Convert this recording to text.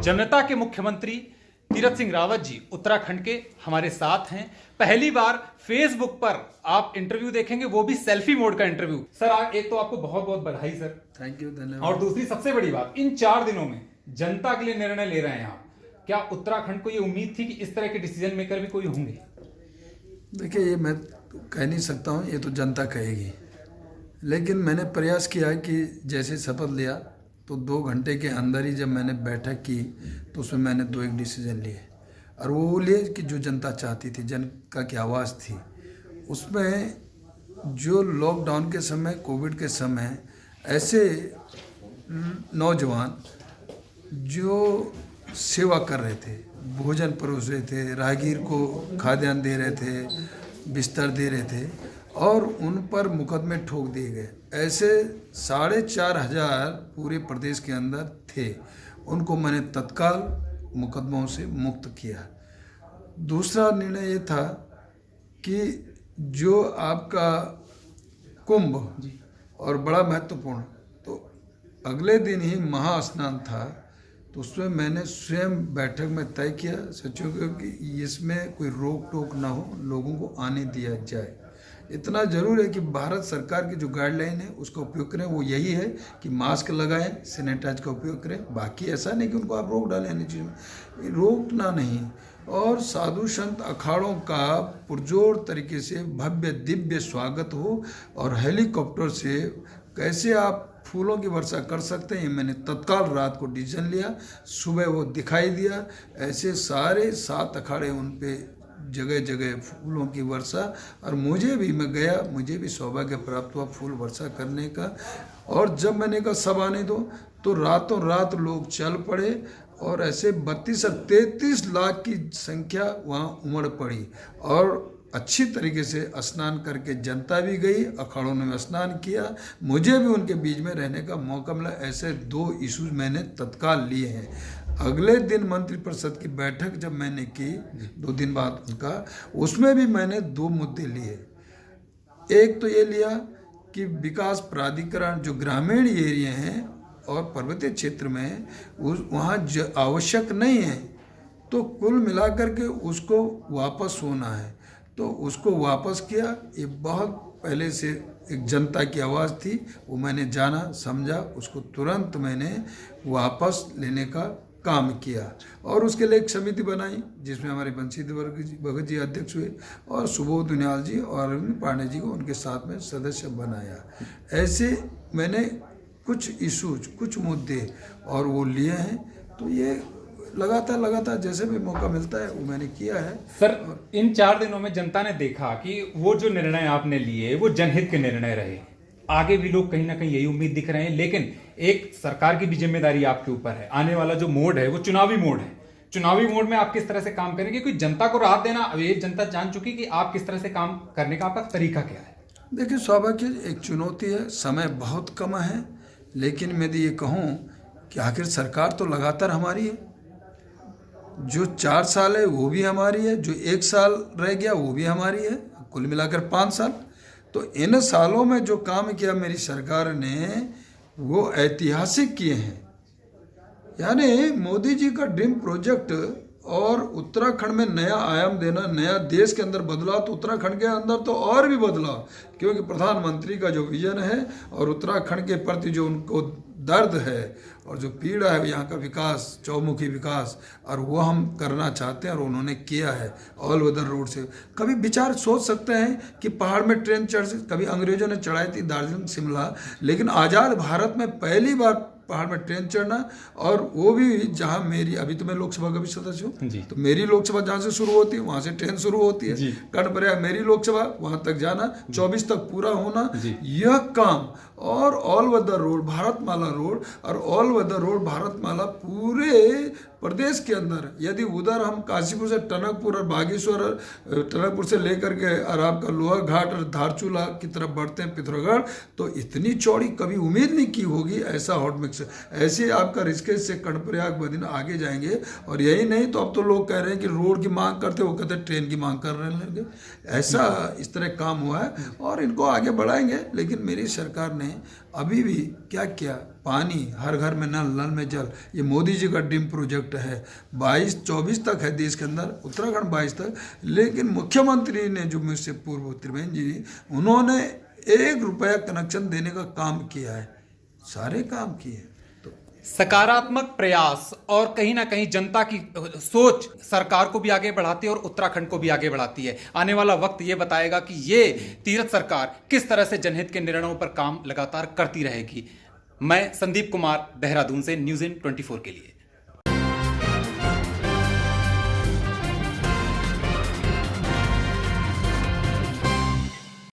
जनता के मुख्यमंत्री तीरथ सिंह रावत जी उत्तराखंड के हमारे साथ हैं। पहली बार फेसबुक पर आप इंटरव्यू देखेंगे, वो भी सेल्फी मोड का इंटरव्यू। सर एक तो आपको बहुत बहुत बधाई सर। थैंक यू, धन्यवाद। और दूसरी सबसे बड़ी बात, इन 4 दिनों में जनता के लिए निर्णय ले रहे हैं आप। क्या उत्तराखंड को ये उम्मीद थी कि इस तरह के डिसीजन मेकर भी कोई होंगे? देखिए, ये मैं कह नहीं सकता हूँ, ये तो जनता कहेगी। लेकिन मैंने प्रयास किया कि जैसे शपथ लिया तो 2 घंटे के अंदर ही जब मैंने बैठक की तो उसमें मैंने 2 डिसीजन लिए, और वो लिए कि जो जनता चाहती थी, जनता की आवाज़ थी। उसमें जो लॉकडाउन के समय, कोविड के समय ऐसे नौजवान जो सेवा कर रहे थे, भोजन परोस रहे थे, राहगीर को खाद्यान्न दे रहे थे, बिस्तर दे रहे थे, और उन पर मुकदमे ठोक दिए गए। ऐसे 4,500 पूरे प्रदेश के अंदर थे। उनको मैंने तत्काल मुकदमों से मुक्त किया। दूसरा निर्णय ये था कि जो आपका कुंभ और बड़ा महत्वपूर्ण, तो अगले दिन ही महास्नान था, तो उसमें मैंने स्वयं बैठक में तय किया सचिवों को कि इसमें कोई रोक टोक ना हो, लोगों को आने दिया जाए। इतना ज़रूर है कि भारत सरकार की जो गाइडलाइन है उसका उपयोग करें। वो यही है कि मास्क लगाएं, सैनिटाइज का उपयोग करें। बाकी ऐसा नहीं कि उनको आप रोक डालें, अन्य चीज़ में रोकना नहीं। और साधु संत अखाड़ों का पुरजोर तरीके से भव्य दिव्य स्वागत हो, और हेलीकॉप्टर से कैसे आप फूलों की वर्षा कर सकते हैं, मैंने तत्काल रात को डिसीजन लिया। सुबह वो दिखाई दिया। ऐसे सारे 7 अखाड़े, उन पे जगह जगह फूलों की वर्षा। और मुझे भी, मैं गया, मुझे भी सौभाग्य प्राप्त हुआ फूल वर्षा करने का। और जब मैंने कहा सब आने दो, तो रातों रात लोग चल पड़े, और ऐसे 32 और 33 लाख की संख्या वहाँ उमड़ पड़ी। और अच्छी तरीके से स्नान करके जनता भी गई, अखाड़ों ने स्नान किया, मुझे भी उनके बीच में रहने का मौका मिला। ऐसे 2 इशूज मैंने तत्काल लिए हैं। अगले दिन मंत्रिपरिषद की बैठक जब मैंने की 2 दिन बाद उनका, उसमें भी मैंने 2 मुद्दे लिए। एक तो ये लिया कि विकास प्राधिकरण जो ग्रामीण एरिया हैं और पर्वतीय क्षेत्र में वहाँ आवश्यक नहीं है, तो कुल मिलाकर के उसको वापस होना है, तो उसको वापस किया। ये बहुत पहले से एक जनता की आवाज़ थी, वो मैंने जाना, समझा, उसको तुरंत मैंने वापस लेने का काम किया। और उसके लिए एक समिति बनाई जिसमें हमारे बंशीधर भगत जी अध्यक्ष हुए, और सुबोध दुनियाल जी और अरविंद पांडे जी को उनके साथ में सदस्य बनाया। ऐसे मैंने कुछ इशूज, कुछ मुद्दे और वो लिए हैं। तो ये लगातार जैसे भी मौका मिलता है वो मैंने किया है। सर, इन 4 दिनों में जनता ने देखा कि वो जो निर्णय आपने लिए वो जनहित के निर्णय रहे। आगे भी लोग कहीं ना कहीं यही उम्मीद दिख रहे हैं, लेकिन एक सरकार की भी जिम्मेदारी आपके ऊपर है। आने वाला जो मोड है वो चुनावी मोड है। चुनावी मोड में आप किस तरह से काम करेंगे? क्योंकि जनता को राहत देना, अब ये जनता जान चुकी कि आप किस तरह से काम करने का आपका तरीका क्या है। देखिए, स्वाभाविक एक चुनौती है, समय बहुत कम है, लेकिन मैं ये कहूँ कि आखिर सरकार तो लगातार हमारी है। जो 4 साल है वो भी हमारी है, जो 1 साल रह गया वो भी हमारी है, कुल मिलाकर 5 साल। तो इन सालों में जो काम किया मेरी सरकार ने वो ऐतिहासिक किए हैं। यानी मोदी जी का ड्रीम प्रोजेक्ट और उत्तराखंड में नया आयाम देना, नया देश के अंदर बदलाव, तो उत्तराखंड के अंदर तो और भी बदलाव, क्योंकि प्रधानमंत्री का जो विजन है और उत्तराखंड के प्रति जो उनको दर्द है और जो पीड़ा है, यहाँ का विकास, चौमुखी विकास, और वो हम करना चाहते हैं और उन्होंने किया है। ऑल वेदर रोड से कभी विचार सोच सकते हैं कि पहाड़ में ट्रेन चढ़ सकती, कभी अंग्रेजों ने चढ़ाई थी दार्जिलिंग शिमला, लेकिन आज़ाद भारत में पहली बार पहाड़ में ट्रेन चढ़ना, और वो भी जहाँ मेरी, अभी तो मैं लोकसभा का भी सदस्य हूँ, तो मेरी लोकसभा जहाँ से शुरू होती है वहाँ से ट्रेन शुरू होती है, कर्णप्रयाग मेरी लोकसभा, वहाँ तक जाना, 24 तक पूरा होना, यह काम। और all weather road, Bharatmala road, और ऑल वेदर रोड भारतमाला पूरे प्रदेश के अंदर, यदि उधर हम काशीपुर से टनकपुर और बागेश्वर, टनकपुर से लेकर के और आपका लोहा घाट और धारचूला की तरफ बढ़ते हैं, पिथौरागढ़, तो इतनी चौड़ी कभी उम्मीद नहीं की होगी। ऐसा हॉट मिक्स, ऐसे आपका ऋषिकेश से कर्णप्रयाग बद्रीनाथ आगे जाएंगे। और यही नहीं तो अब तो लोग कह रहे हैं कि रोड की मांग करते, वो कहते हैं ट्रेन की मांग कर रहे हैं। ऐसा इस तरह काम हुआ है और इनको आगे बढ़ाएंगे। लेकिन मेरी सरकार ने अभी भी क्या किया, पानी हर घर में नल, नल में जल, ये मोदी जी का ड्रीम प्रोजेक्ट है। 22-24 तक है देश के अंदर, उत्तराखंड 22 तक, लेकिन मुख्यमंत्री ने जो मुझसे पूर्व त्रिवेंद्र जी, उन्होंने 1 रुपया कनेक्शन देने का काम किया है, सारे काम किए। तो सकारात्मक प्रयास और कहीं ना कहीं जनता की सोच सरकार को भी आगे बढ़ाती है और उत्तराखंड को भी आगे बढ़ाती है। आने वाला वक्त ये बताएगा कि ये तीरथ सरकार किस तरह से जनहित के निर्णयों पर काम लगातार करती रहेगी। मैं संदीप कुमार, देहरादून से, न्यूज़ इन 24 के लिए।